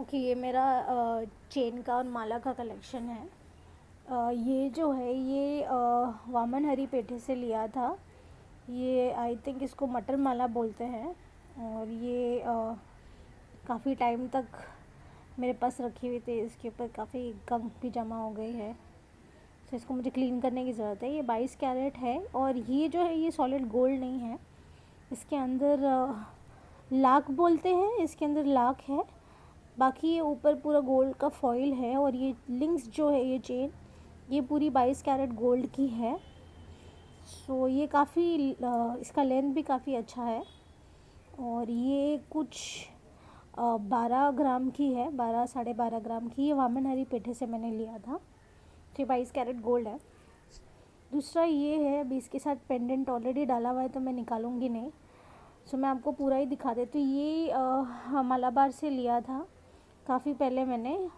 Okay, ये मेरा chain का और माला का कलेक्शन है। ये जो है ये वामन हरी पेठे से लिया था। ये आई थिंक इसको मटर माला बोलते हैं। और ये काफ़ी टाइम तक मेरे पास रखी हुई थी। इसके ऊपर काफ़ी गंग भी जमा हो गई है, तो इसको मुझे क्लीन करने की ज़रूरत है। ये 22 कैरेट है और ये जो है ये सॉलिड गोल्ड नहीं है। इसके अंदर लाख बोलते हैं, इसके अंदर लाख है। बाकी ये ऊपर पूरा गोल्ड का फॉइल है। और ये लिंक्स जो है ये चेन ये पूरी 22 कैरेट गोल्ड की है। सो ये काफ़ी इसका लेंथ भी काफ़ी अच्छा है। और ये कुछ 12 ग्राम की है, 12 साढ़े 12 ग्राम की। ये वामन हरी पेठे से मैंने लिया था। तो ये 22 कैरेट गोल्ड है। दूसरा ये है, अभी इसके साथ पेंडेंट ऑलरेडी डाला हुआ है तो मैं निकालूंगी नहीं। सो मैं आपको पूरा ही दिखा देती हूँ। ये मलाबार से लिया था काफ़ी पहले मैंने।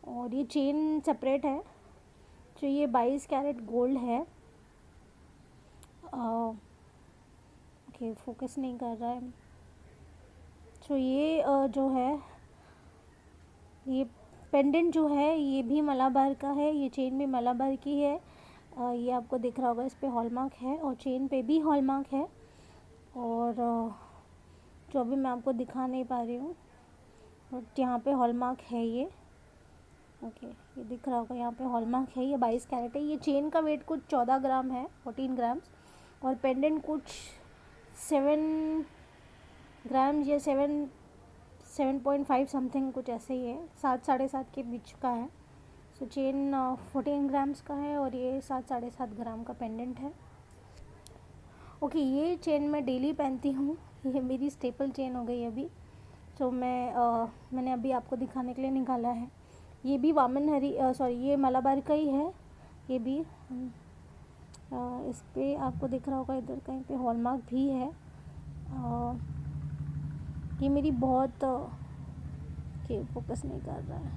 और ये चेन सेपरेट है। तो ये 22 कैरेट गोल्ड है। ओके, फोकस नहीं कर रहा है। तो ये जो है ये पेंडेंट जो है ये भी मलाबार का है। ये चेन भी मलाबार की है। ये आपको दिख रहा होगा, इस पे हॉलमार्क है और चेन पे भी हॉलमार्क है। और जो अभी मैं आपको दिखा नहीं पा रही हूँ, बट यहाँ पे हॉलमार्क है ये। ओके, ये दिख रहा होगा, यहाँ पे हॉलमार्क है। ये 22 कैरेट है। ये चेन का वेट कुछ 14 ग्राम है, 14 ग्राम्स। और पेंडेंट कुछ 7 ग्राम्स या 7.5 समथिंग कुछ ऐसे ही है। 7 साढ़े 7 के बीच का है। सो चेन 14 ग्राम्स का है और ये 7 साढ़े 7 ग्राम का पेंडेंट है। ओके, ये चेन मैं डेली पहनती हूँ। ये मेरी स्टेपल चेन हो गई अभी। तो मैंने अभी आपको दिखाने के लिए निकाला है। ये भी वामन हरी सॉरी ये मलाबार का ही है। ये भी इस पे आपको दिख रहा होगा, इधर कहीं पे हॉलमार्क भी है। ये मेरी बहुत के फोकस नहीं कर रहा है।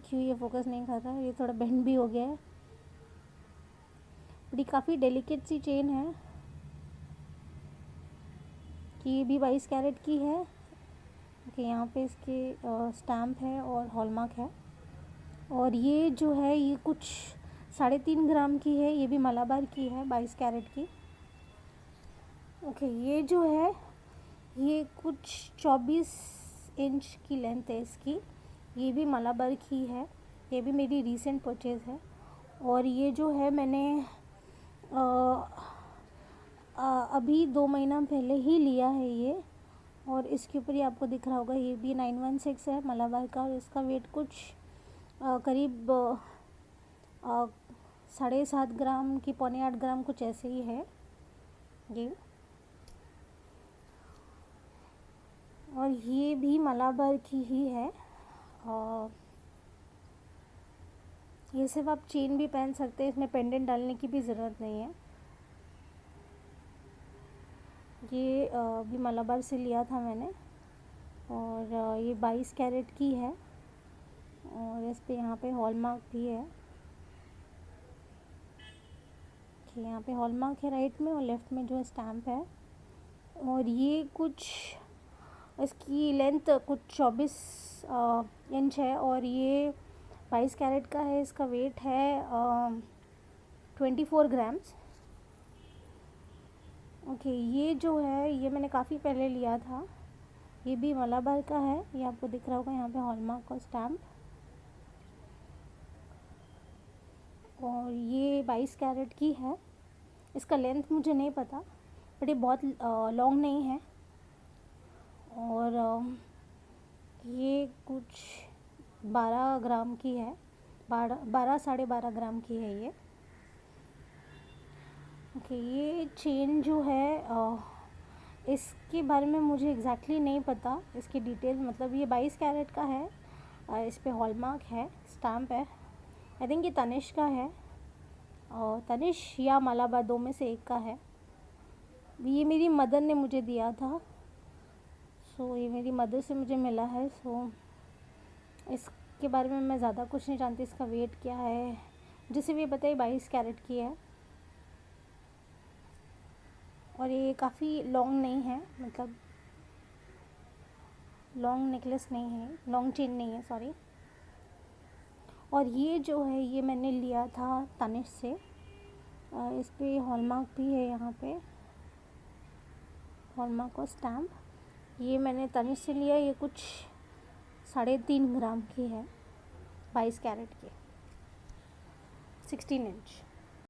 क्यों ये फोकस नहीं कर रहा है। ये थोड़ा बेंड भी हो गया है। बड़ी काफ़ी डेलिकेट सी चेन है कि ये भी 22 कैरेट की है। ओके, यहाँ पे इसके स्टैम्प है और हॉलमार्क है। और ये जो है ये कुछ 3.5 ग्राम की है। ये भी मलाबार की है, 22 कैरेट की। ओके, ये जो है ये कुछ 24 इंच की लेंथ है इसकी। ये भी मलाबार की है। ये भी मेरी रीसेंट परचेज़ है। और ये जो है मैंने अभी 2 महीना पहले ही लिया है ये। और इसके ऊपर ये आपको दिख रहा होगा, ये भी 916 है मलाबार का। और इसका वेट कुछ करीब 7.5 ग्राम की, 7.25 ग्राम कुछ ऐसे ही है ये। और ये भी मलाबार की ही है। और ये सिर्फ आप चेन भी पहन सकते हैं, इसमें पेंडेंट डालने की भी ज़रूरत नहीं है। ये भी मलाबार से लिया था मैंने। और ये 22 कैरेट की है। और इस पे यहाँ पे हॉलमार्क भी है कि यहाँ पे हॉलमार्क है राइट में, और लेफ़्ट में जो स्टैम्प है। और ये कुछ इसकी लेंथ कुछ 24 इंच है। और ये 22 कैरेट का है। इसका वेट है 24 ग्राम्स। ओके, ये जो है ये मैंने काफ़ी पहले लिया था। ये भी मलाबार का है। ये आपको दिख रहा होगा, यहाँ पे हॉलमार्क और स्टैम्प। और ये 22 कैरेट की है। इसका लेंथ मुझे नहीं पता, बट ये बहुत लॉन्ग नहीं है। और ये कुछ 12 ग्राम की है, 12 साढ़े 12 ग्राम की है ये। ओके, ये चेन जो है इसके बारे में मुझे एग्जैक्टली नहीं पता, इसकी डिटेल। मतलब ये 22 कैरेट का है। इस पे हॉलमार्क है, स्टैम्प है। आई थिंक ये तनिष्क का है, और तनिष्क या मलाबार, दो में से एक का है। ये मेरी मदर ने मुझे दिया था। सो ये मेरी मदर से मुझे मिला है। सो इसके बारे में मैं ज़्यादा कुछ नहीं जानती। इसका वेट क्या है जिसे भी पता है, 22 कैरेट की है। और ये काफ़ी लॉन्ग नहीं है, मतलब लॉन्ग नेकलेस नहीं है, लॉन्ग चेन नहीं है, सॉरी। और ये जो है ये मैंने लिया था तनिष्क से। इस पे हॉलमार्क भी है, यहाँ पे हॉलमार्क और स्टैम्प। ये मैंने तनिष्क से लिया, ये कुछ 3.5 ग्राम की है, 22 कैरेट की, 16 इंच।